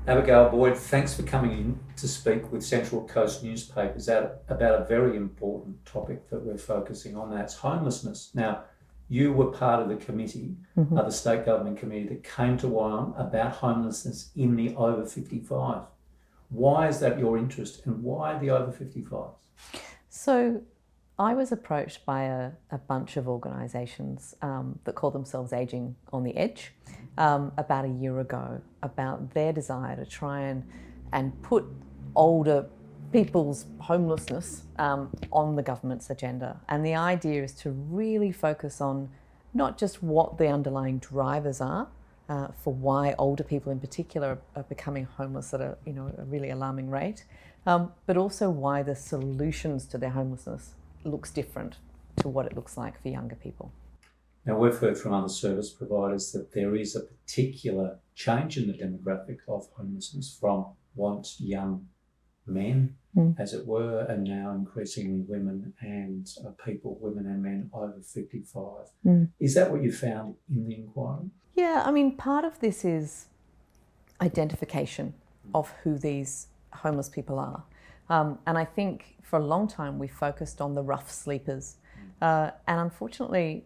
Abigail Boyd, thanks for coming in to speak with Central Coast newspapers about a very important topic that we're focusing on. That's homelessness. Now, you were part of the committee, the state government committee that came to Wyong about homelessness in the over 55. Why is that your interest, and why the over 55s? So I was approached by a bunch of organisations that call themselves Ageing on the Edge about a year ago about their desire to try and put older people's homelessness on the government's agenda. And the idea is to really focus on not just what the underlying drivers are for why older people in particular are becoming homeless at a really alarming rate, but also why the solutions to their homelessness looks different to what it looks like for younger people. Now, we've heard from other service providers that there is a particular change in the demographic of homelessness from once young men, as it were, and now increasingly women and women and men over 55. Is that what you found in the inquiry? Yeah, I mean, part of this is identification of who these homeless people are. And I think for a long time we focused on the rough sleepers. And unfortunately,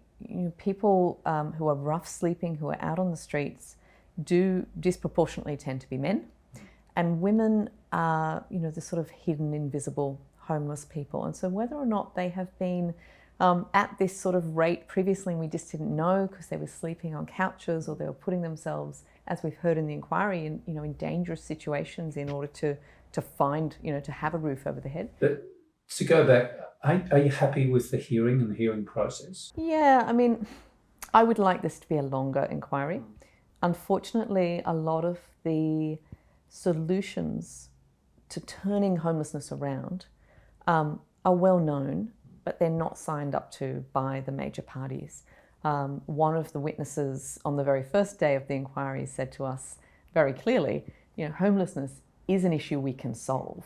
people who are rough sleeping, who are out on the streets, do disproportionately tend to be men. And women are, the sort of hidden, invisible homeless people. And so whether or not they have been at this sort of rate previously, and we just didn't know because they were sleeping on couches or they were putting themselves, as we've heard in the inquiry, in dangerous situations in order to find, to have a roof over their head. But to go back, are you happy with the hearing and the hearing process? Yeah, I mean, I would like this to be a longer inquiry. Unfortunately, a lot of the solutions to turning homelessness around are well known, but they're not signed up to by the major parties. One of the witnesses on the very first day of the inquiry said to us very clearly, homelessness is an issue we can solve.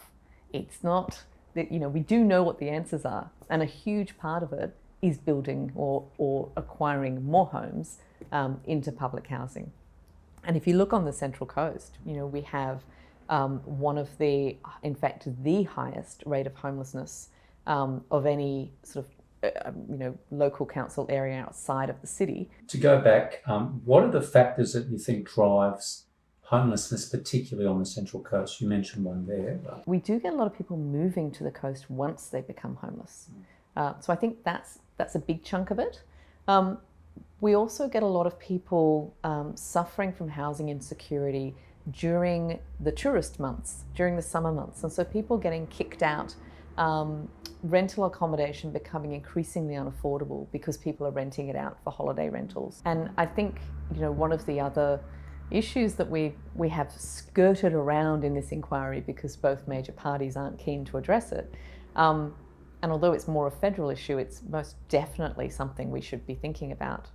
It's not that, we do know what the answers are, and a huge part of it is building or acquiring more homes into public housing. And if you look on the Central Coast, we have one of the highest rate of homelessness of any sort of local council area outside of the city. To go back, what are the factors that you think drives homelessness, particularly on the Central Coast? You mentioned one there. We do get a lot of people moving to the coast once they become homeless. So I think that's a big chunk of it. We also get a lot of people suffering from housing insecurity during the tourist months, during the summer months. And so people getting kicked out, rental accommodation becoming increasingly unaffordable because people are renting it out for holiday rentals. And I think, one of the other issues that we have skirted around in this inquiry because both major parties aren't keen to address it. And although it's more a federal issue, it's most definitely something we should be thinking about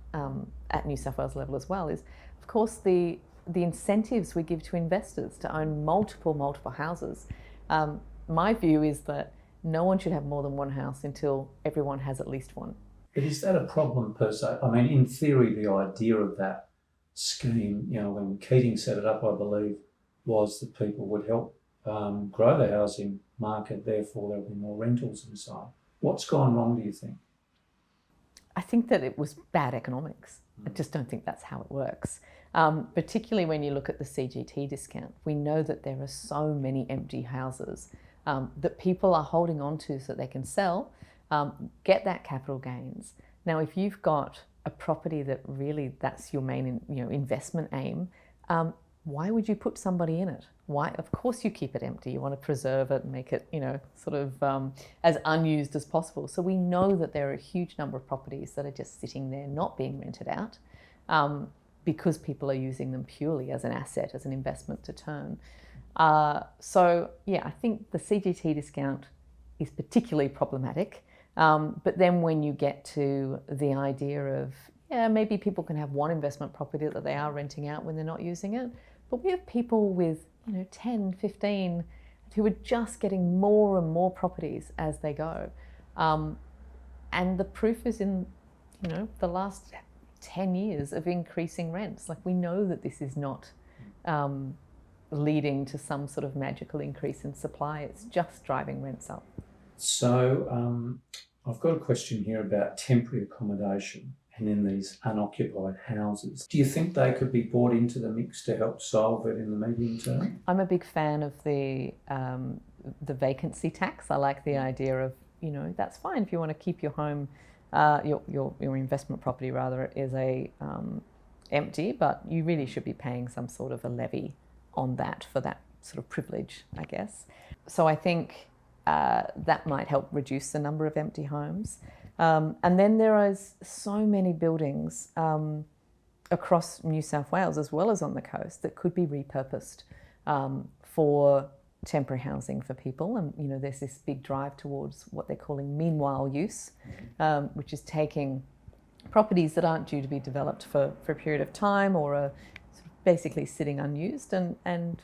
at New South Wales level as well, is of course the incentives we give to investors to own multiple houses. My view is that no one should have more than one house until everyone has at least one. But is that a problem per se? I mean, in theory, the idea of that scheme, when Keating set it up, I believe, was that people would help grow the housing market, therefore there'll be more rentals and so on. What's gone wrong, do you think? I think that it was bad economics. I just don't think that's how it works. Particularly when you look at the CGT discount. We know that there are so many empty houses that people are holding on to so that they can sell, get that capital gains. Now, if you've got a property that really that's your main investment aim, why would you put somebody in it? Why? Of course you keep it empty. You want to preserve it and make it, sort of as unused as possible. So we know that there are a huge number of properties that are just sitting there not being rented out because people are using them purely as an asset, as an investment to turn. So yeah, I think the CGT discount is particularly problematic. But then when you get to the idea of, maybe people can have one investment property that they are renting out when they're not using it, but we have people with 10, 15 who are just getting more and more properties as they go. And the proof is in, the last 10 years of increasing rents. Like, we know that this is not leading to some sort of magical increase in supply. It's just driving rents up. So I've got a question here about temporary accommodation and in these unoccupied houses. Do you think they could be brought into the mix to help solve it in the medium term? I'm a big fan of the vacancy tax. I like the idea of, that's fine if you want to keep your home, your investment property rather, is empty, but you really should be paying some sort of a levy on that for that sort of privilege, I guess. So I think that might help reduce the number of empty homes. And then there is so many buildings across New South Wales as well as on the coast that could be repurposed for temporary housing for people. And, there's this big drive towards what they're calling meanwhile use, which is taking properties that aren't due to be developed for a period of time or are sort of basically sitting unused and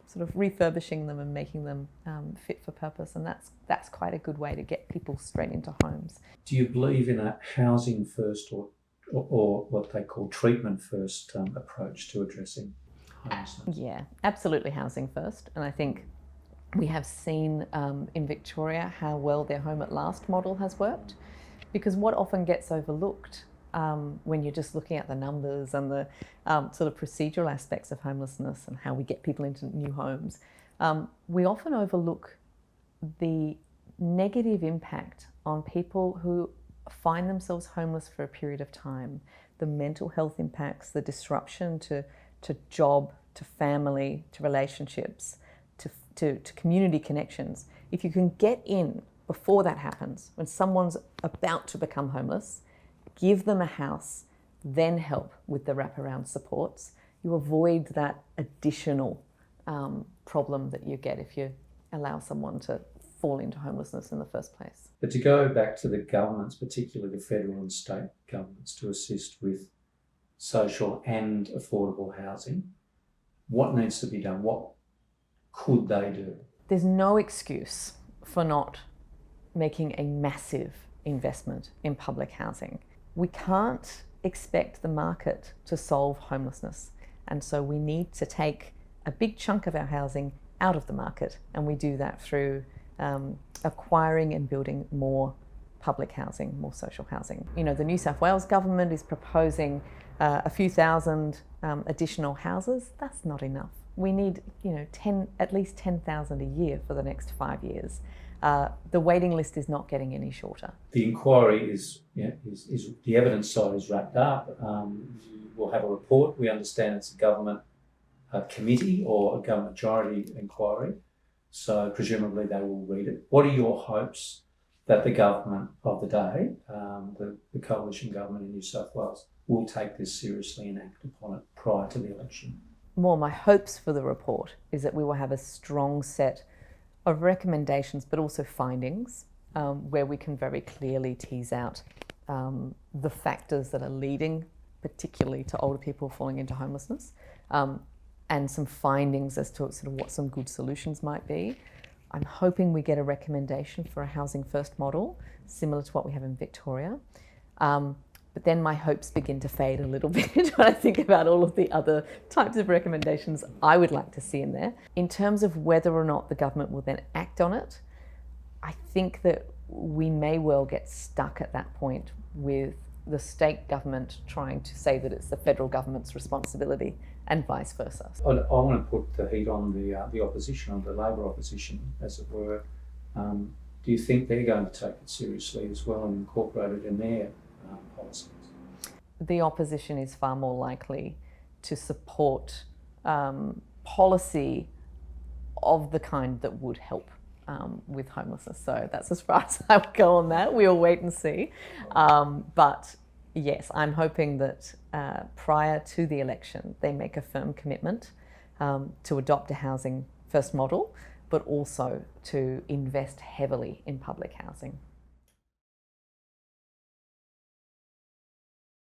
sort of refurbishing them and making them fit for purpose. And that's quite a good way to get people straight into homes. Do you believe in a housing first or what they call treatment first approach to addressing homelessness? Yeah, absolutely housing first. And I think we have seen in Victoria how well their Home at Last model has worked, because what often gets overlooked when you're just looking at the numbers and the sort of procedural aspects of homelessness and how we get people into new homes, we often overlook the negative impact on people who find themselves homeless for a period of time, the mental health impacts, the disruption to job, to family, to relationships, to community connections. If you can get in before that happens, when someone's about to become homeless, give them a house, then help with the wraparound supports, you avoid that additional problem that you get if you allow someone to fall into homelessness in the first place. But to go back to the governments, particularly the federal and state governments, to assist with social and affordable housing, what needs to be done? What could they do? There's no excuse for not making a massive investment in public housing. We can't expect the market to solve homelessness. And so we need to take a big chunk of our housing out of the market. And we do that through acquiring and building more public housing, more social housing. The New South Wales government is proposing a few thousand additional houses. That's not enough. We need, at least 10,000 a year for the next 5 years. The waiting list is not getting any shorter. The inquiry is the evidence side is wrapped up. We'll have a report. We understand it's a government committee or a government majority inquiry, so presumably they will read it. What are your hopes that the government of the day, the coalition government in New South Wales, will take this seriously and act upon it prior to the election? More, my hopes for the report is that we will have a strong set of recommendations, but also findings, where we can very clearly tease out the factors that are leading, particularly to older people falling into homelessness, and some findings as to sort of what some good solutions might be. I'm hoping we get a recommendation for a housing first model, similar to what we have in Victoria. But then my hopes begin to fade a little bit when I think about all of the other types of recommendations I would like to see in there. In terms of whether or not the government will then act on it, I think that we may well get stuck at that point with the state government trying to say that it's the federal government's responsibility and vice versa. I want to put the heat on the opposition, on the Labor opposition, as it were. Do you think they're going to take it seriously as well and incorporate it in their policies? The opposition is far more likely to support policy of the kind that would help with homelessness. So that's as far as I would go on that. We'll wait and see. But yes, I'm hoping that prior to the election, they make a firm commitment to adopt a housing first model, but also to invest heavily in public housing.